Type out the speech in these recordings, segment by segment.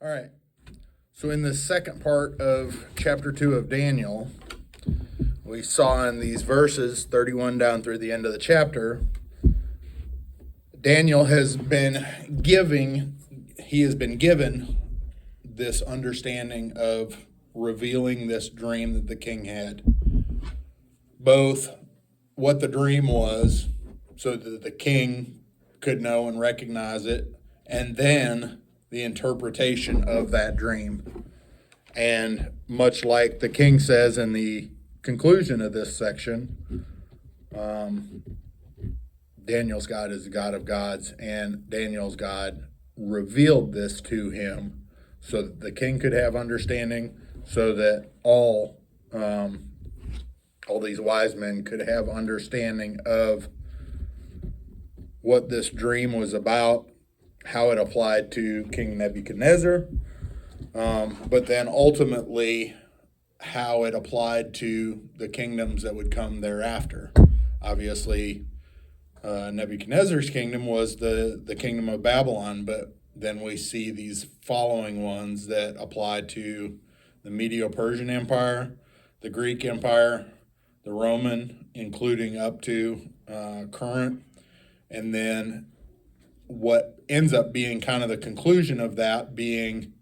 All right. So in the second part of chapter 2 of Daniel, we saw in these verses 31 down through the end of the chapter, Daniel has been given this understanding of revealing this dream that the king had. Both what the dream was, so that the king could know and recognize it, and then the interpretation of that dream. And much like the king says in the conclusion of this section, Daniel's God is the God of gods, and Daniel's God revealed this to him so that the king could have understanding, so that all these wise men could have understanding of what this dream was about, how it applied to King Nebuchadnezzar, but then ultimately how it applied to the kingdoms that would come thereafter. Obviously, Nebuchadnezzar's kingdom was the kingdom of Babylon, but then we see these following ones that apply to the Medo-Persian Empire, the Greek Empire, the Roman, including up to current, and then what ends up being kind of the conclusion of that being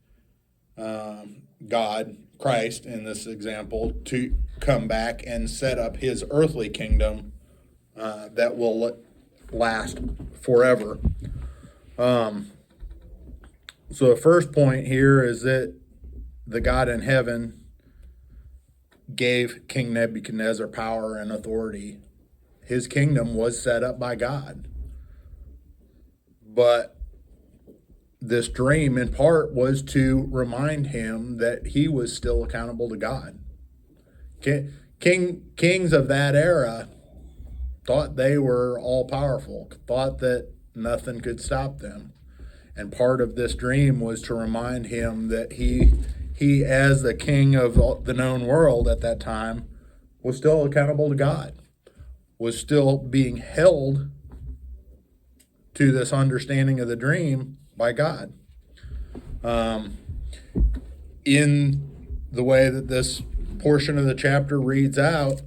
God, Christ in this example, to come back and set up his earthly kingdom that will last forever. So the first point here is that the God in heaven gave King Nebuchadnezzar power and authority. His kingdom was set up by God. But this dream, in part, was to remind him that he was still accountable to God. Kings of that era thought they were all-powerful, thought that nothing could stop them. And part of this dream was to remind him that he as the king of the known world at that time, was still accountable to God, was still being held to this understanding of the dream by God. In the way that this portion of the chapter reads out,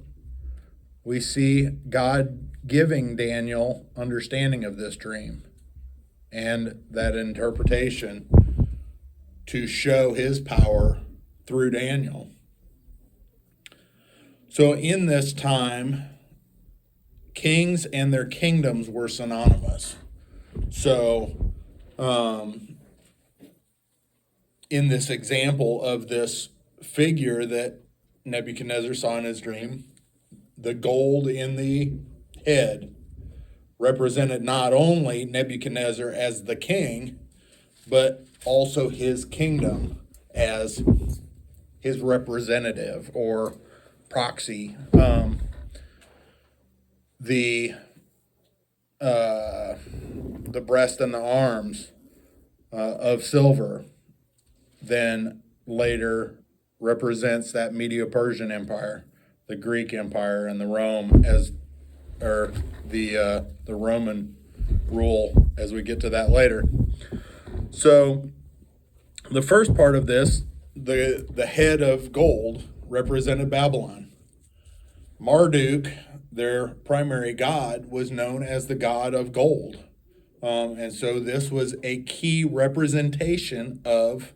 we see God giving Daniel understanding of this dream and that interpretation to show his power through Daniel. So in this time, kings and their kingdoms were synonymous. So, in this example of this figure that Nebuchadnezzar saw in his dream, the gold in the head represented not only Nebuchadnezzar as the king, but also his kingdom as his representative or proxy. The breast and the arms of silver then later represents that Medo-Persian Empire, the Greek Empire, and the Roman rule, as we get to that later. So the first part of this, the head of gold, represented Babylon. Marduk, their primary god, was known as the god of gold. And so this was a key representation of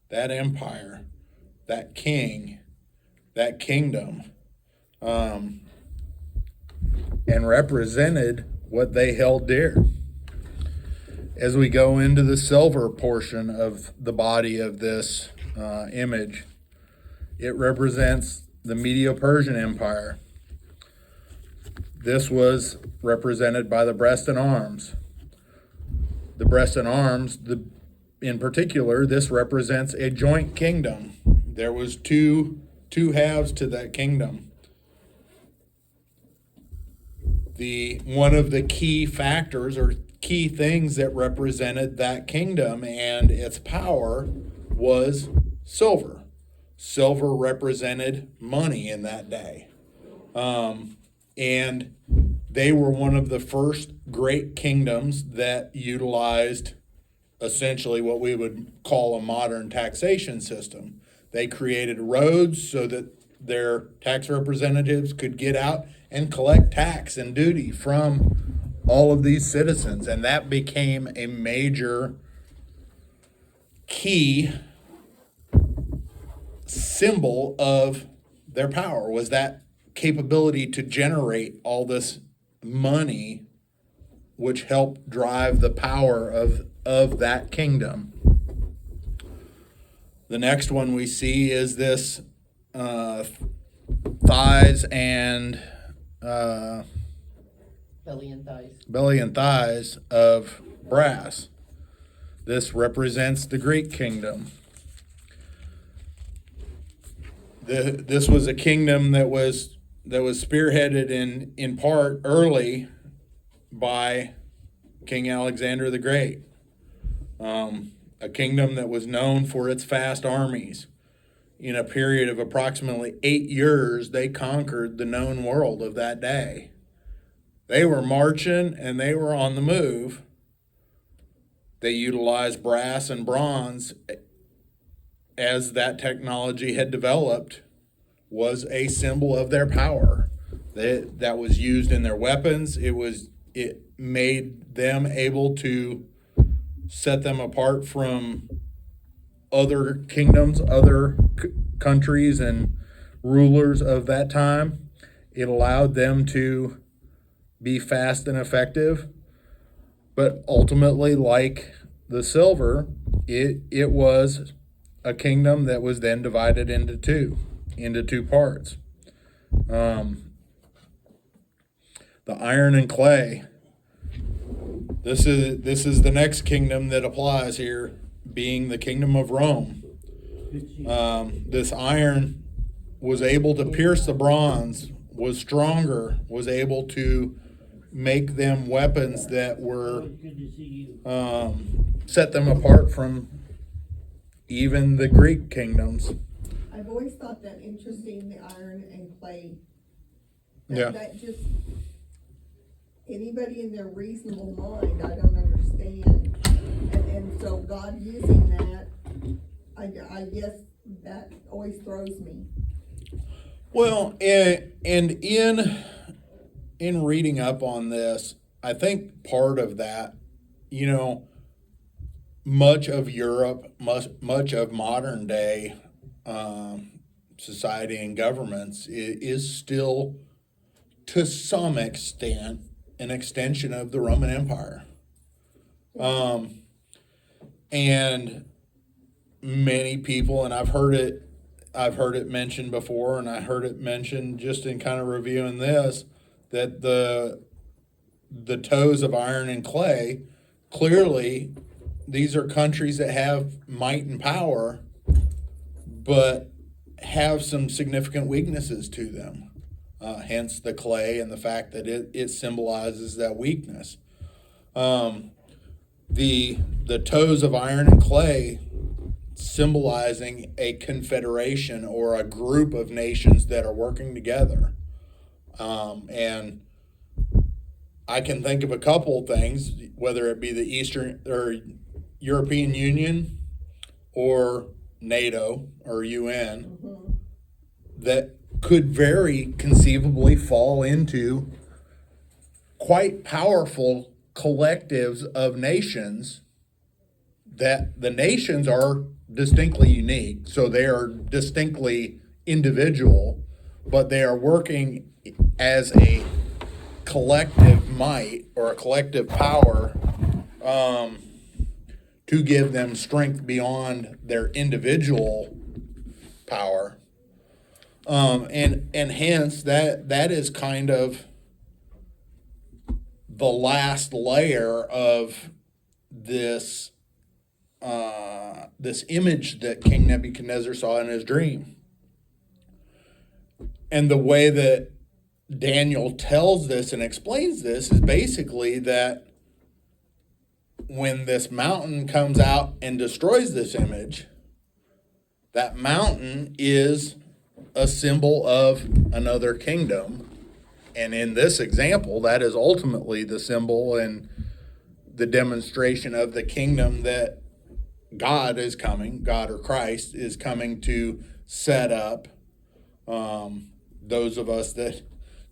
that empire, that king, that kingdom, and represented what they held dear. As we go into the silver portion of the body of this image, it represents the Medo-Persian Empire. This was represented by the breast and arms. The breast and arms, in particular, this represents a joint kingdom. There was two halves to that kingdom. One of the key factors or key things that represented that kingdom and its power was silver. Silver represented money in that day. And they were one of the first great kingdoms that utilized essentially what we would call a modern taxation system. They created roads so that their tax representatives could get out and collect tax and duty from all of these citizens. And that became a major key symbol of their power, was that capability to generate all this money, which helped drive the power of that kingdom. The next one we see is this thighs and belly and thighs of brass. This represents the Greek kingdom. This was a kingdom that was spearheaded in part early by King Alexander the Great. A kingdom that was known for its fast armies. In a period of approximately 8 years, they conquered the known world of that day. They were marching and they were on the move. They utilized brass and bronze as that technology had developed, was a symbol of their power. That was used in their weapons. It made them able to set them apart from other kingdoms, other countries and rulers of that time. It allowed them to be fast and effective. But ultimately, like the silver, it was a kingdom that was then divided into two parts. The iron and clay. This is the next kingdom that applies here, being the kingdom of Rome. This iron was able to pierce the bronze, was stronger, was able to make them weapons that were set them apart from even the Greek kingdoms. I've always thought that interesting, the iron and clay. That just, anybody in their reasonable mind, I don't understand. And so God using that, I guess that always throws me. Well, and in reading up on this, I think part of that, much of Europe, much of modern day society and governments is still, to some extent, an extension of the Roman Empire. And many people, and I've heard it mentioned before, and I heard it mentioned just in kind of reviewing this, that the toes of iron and clay, clearly these are countries that have might and power, but have some significant weaknesses to them. Hence the clay and the fact that it symbolizes that weakness. The toes of iron and clay symbolizing a confederation or a group of nations that are working together. And I can think of a couple of things, whether it be the Eastern or European Union or NATO or UN, that could very conceivably fall into quite powerful collectives of nations, that the nations are distinctly unique, so they are distinctly individual, but they are working as a collective might or a collective power to give them strength beyond their individual power. And hence that is kind of the last layer of this this image that King Nebuchadnezzar saw in his dream. And the way that Daniel tells this and explains this is basically that when this mountain comes out and destroys this image, that mountain is a symbol of another kingdom. And in this example, that is ultimately the symbol and the demonstration of the kingdom that God is coming, God or Christ is coming to set up. Those of us that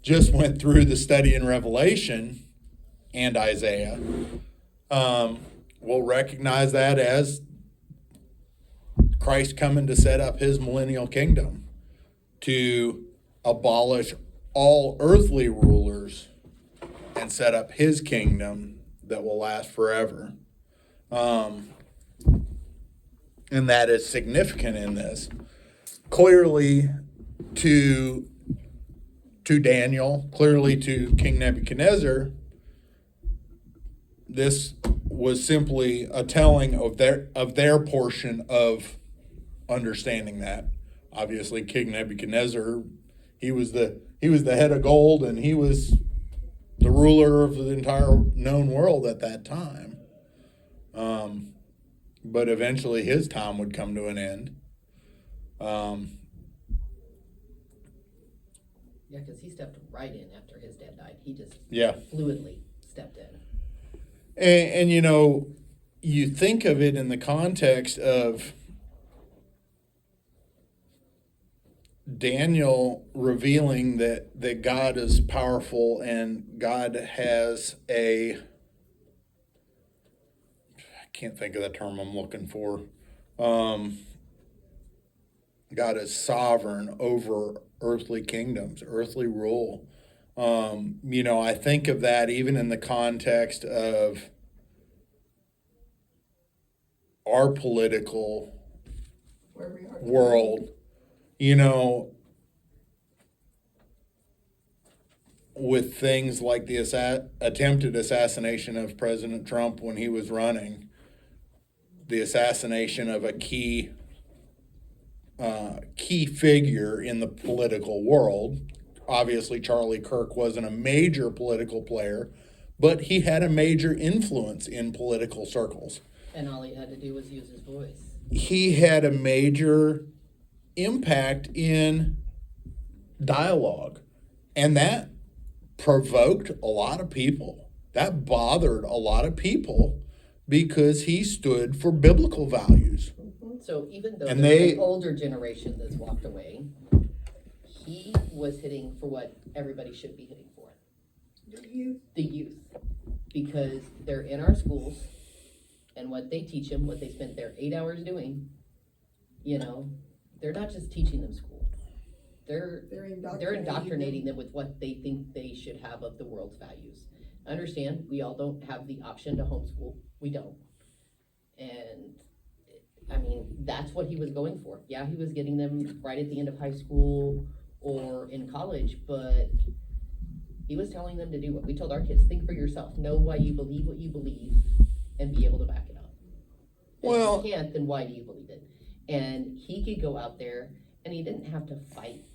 just went through the study in Revelation and Isaiah will recognize that as Christ coming to set up his millennial kingdom, to abolish all earthly rulers and set up his kingdom that will last forever. And that is significant in this. Clearly to Daniel, clearly to King Nebuchadnezzar, this was simply a telling of their portion of understanding that. Obviously, King Nebuchadnezzar, he was the head of gold, and he was the ruler of the entire known world at that time. But eventually, his time would come to an end. Yeah, because he stepped right in after his dad died. He just Yeah. fluidly stepped in. And you know, you think of it in the context of Daniel revealing that God is powerful and God has I can't think of the term I'm looking for. God is sovereign over earthly kingdoms, earthly rule. You know, I think of that even in the context of our political Where we are. world. You know, with things like the attempted assassination of President Trump when he was running, the assassination of a key figure in the political world. Obviously, Charlie Kirk wasn't a major political player, but he had a major influence in political circles. And all he had to do was use his voice. He had a major impact in dialogue, and that provoked a lot of people. That bothered a lot of people because he stood for biblical values. So even though And there's they- an older generation that's walked away, he was hitting for what everybody should be hitting for. The youth. Because they're in our schools, and what they teach them, what they spent their 8 hours doing, you know, they're not just teaching them school. They're indoctrinating them with what they think they should have of the world's values. I understand we all don't have the option to homeschool. We don't. And I mean, that's what he was going for. Yeah, he was getting them right at the end of high school or in college, but he was telling them to do what we told our kids: think for yourself, know why you believe what you believe, and be able to back it up. Well- If you can't, then why do you believe it? And he could go out there and he didn't have to fight.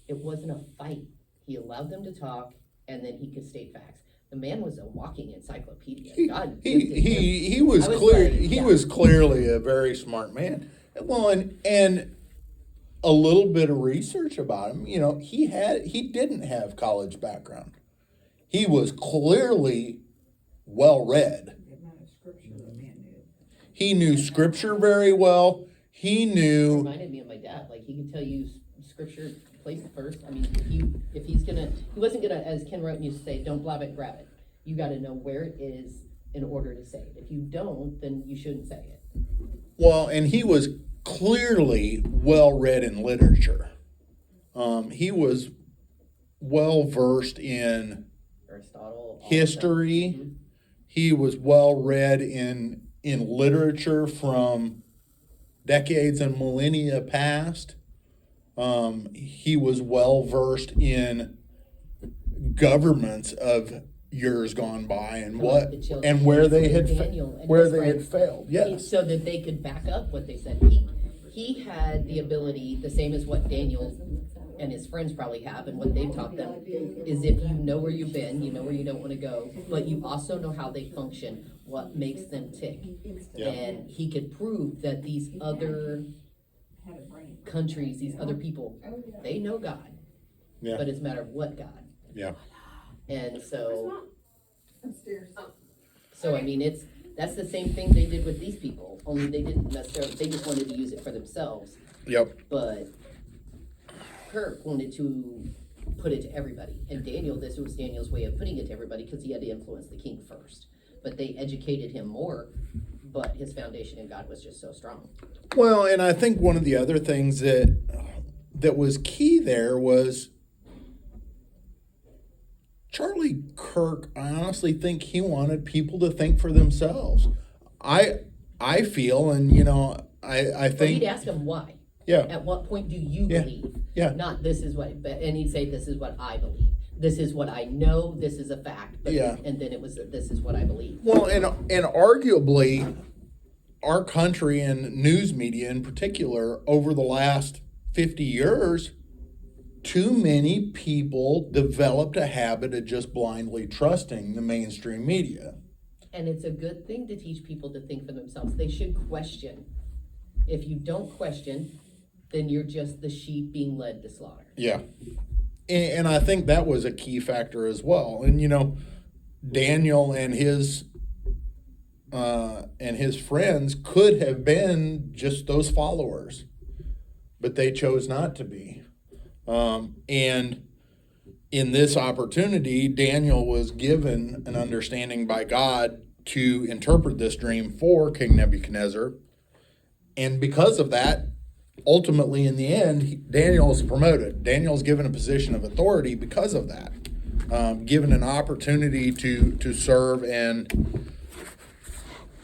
It wasn't a fight. He allowed them to talk, and then he could state facts. The man was a walking encyclopedia. God gifted him. He was I was clear. like, He yeah. was clearly a very smart man. Well, and a little bit of research about him. You know, he didn't have college background. He was clearly well read. He knew scripture very well. He knew. Reminded me of my dad. Like, he could tell you scripture placed first. I mean, if he wasn't gonna, as Ken Roten used to say, don't blab it, grab it. You got to know where it is in order to say it. If you don't, then you shouldn't say it. Well, and he was clearly well read in literature. He was well versed in Aristotle, all of history. that. Mhm. He was well read in literature from decades and millennia past. He was well versed in governments of years gone by and Like what the children and where they with had Daniel and where his they had friends. failed. Yes. So that they could back up what they said. He had the ability, the same as what Daniel and his friends probably have, and what they've taught them, is if you know where you've been, you know where you don't want to go, but you also know how they function, what makes them tick. Yeah. And he could prove that these other countries, these other people, they know God, Yeah. but it's a matter of what God. Yeah. And so, Upstairs. So, I mean, that's the same thing they did with these people, only they didn't necessarily, they just wanted to use it for themselves. Yep. But Kirk wanted to put it to everybody. And Daniel, this was Daniel's way of putting it to everybody because he had to influence the king first. But they educated him more, but his foundation in God was just so strong. Well, and I think one of the other things that was key there was Charlie Kirk. I honestly think he wanted people to think for themselves. I feel, and I Well, think, he'd ask him why. yeah, At what point do you Yeah. believe? Yeah. Not this is what, and he'd say, this is what I believe. This is what I know, this is a fact. But Yeah. And then it was, this is what I believe. well, and arguably, our country and news media in particular, over the last 50 years, too many people developed a habit of just blindly trusting the mainstream media. And it's a good thing to teach people to think for themselves. They should question. If you don't question, then you're just the sheep being led to slaughter. Yeah. And I think that was a key factor as well. And, Daniel and his friends could have been just those followers, but they chose not to be. And in this opportunity, Daniel was given an understanding by God to interpret this dream for King Nebuchadnezzar. And because of that, ultimately, in the end, Daniel is promoted. Daniel's given a position of authority because of that, given an opportunity to serve and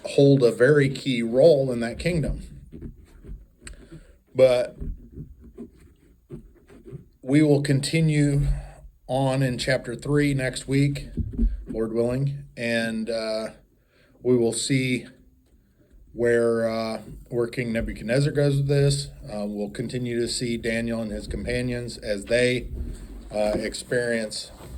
hold a very key role in that kingdom. But we will continue on in chapter 3 next week, Lord willing, and we will see where King Nebuchadnezzar goes with this. We'll continue to see Daniel and his companions as they experience